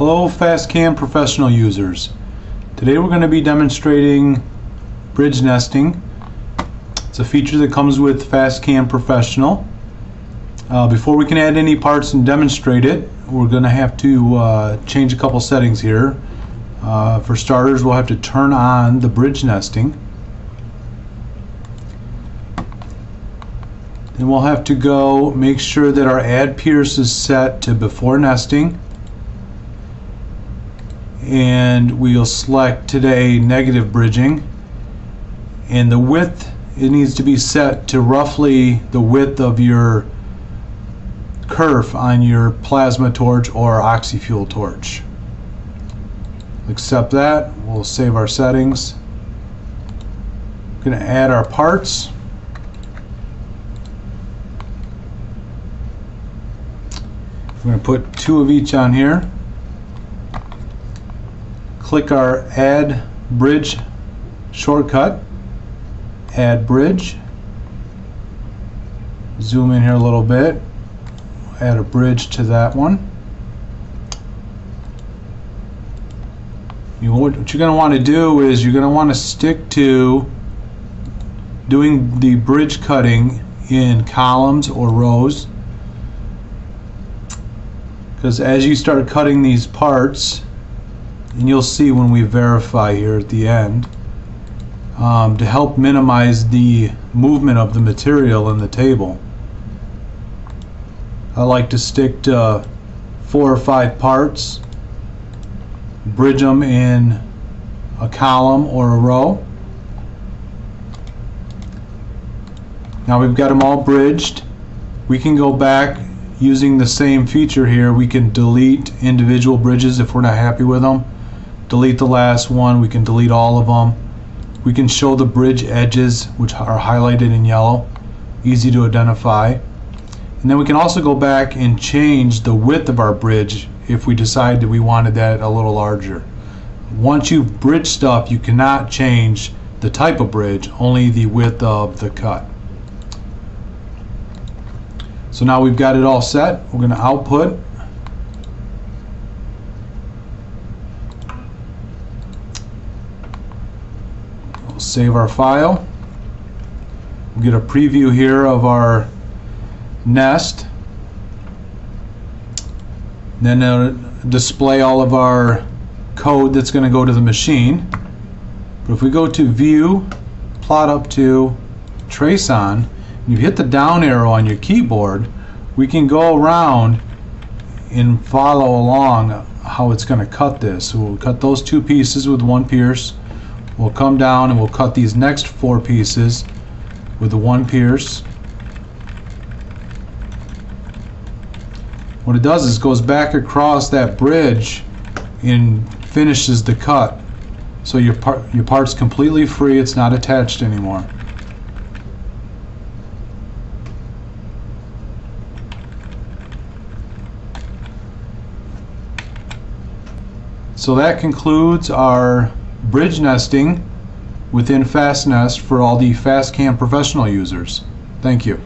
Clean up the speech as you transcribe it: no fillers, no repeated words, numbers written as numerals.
Hello Fastcam professional users. Today we're going to be demonstrating bridge nesting. It's a feature that comes with Fastcam Professional. Before we can add any parts and demonstrate it, we're going to have to change a couple settings here. For starters, we'll have to turn on the bridge nesting. Then we'll have to go make sure that our add pierce is set to before nesting, and we'll select today negative bridging, and the width, it needs to be set to roughly the width of your kerf on your plasma torch or oxy-fuel torch. Accept that. We'll save our settings. We're going to add our parts. We're going to put 2 of each on here. Click our Add Bridge shortcut. Add Bridge. Zoom in here a little bit. Add a bridge to that one. What you're going to want to do is you're going to want to stick to doing the bridge cutting in columns or rows, because as you start cutting these parts, and you'll see when we verify here at the end, to help minimize the movement of the material in the table, I like to stick to 4 or 5 parts, bridge them in a column or a row. Now we've got them all bridged. We can go back using the same feature here. We can delete individual bridges if we're not happy with them. Delete the last one. We can delete all of them. We can show the bridge edges, which are highlighted in yellow, easy to identify. And then we can also go back and change the width of our bridge if we decide that we wanted that a little larger. Once you've bridged stuff, you cannot change the type of bridge, only the width of the cut. So now we've got it all set. We're going to output. We'll save our file. We'll get a preview here of our nest. Then it'll display all of our code that's going to go to the machine. But if we go to View, Plot Up To, Trace On, and you hit the down arrow on your keyboard, we can go around and follow along how it's going to cut this. So we'll cut those 2 pieces with 1 pierce. We'll come down and we'll cut these next 4 pieces with the 1 pierce. What it does is goes back across that bridge and finishes the cut. So your part's completely free, it's not attached anymore. So that concludes our bridge nesting within FastNest for all the Fastcam professional users. Thank you.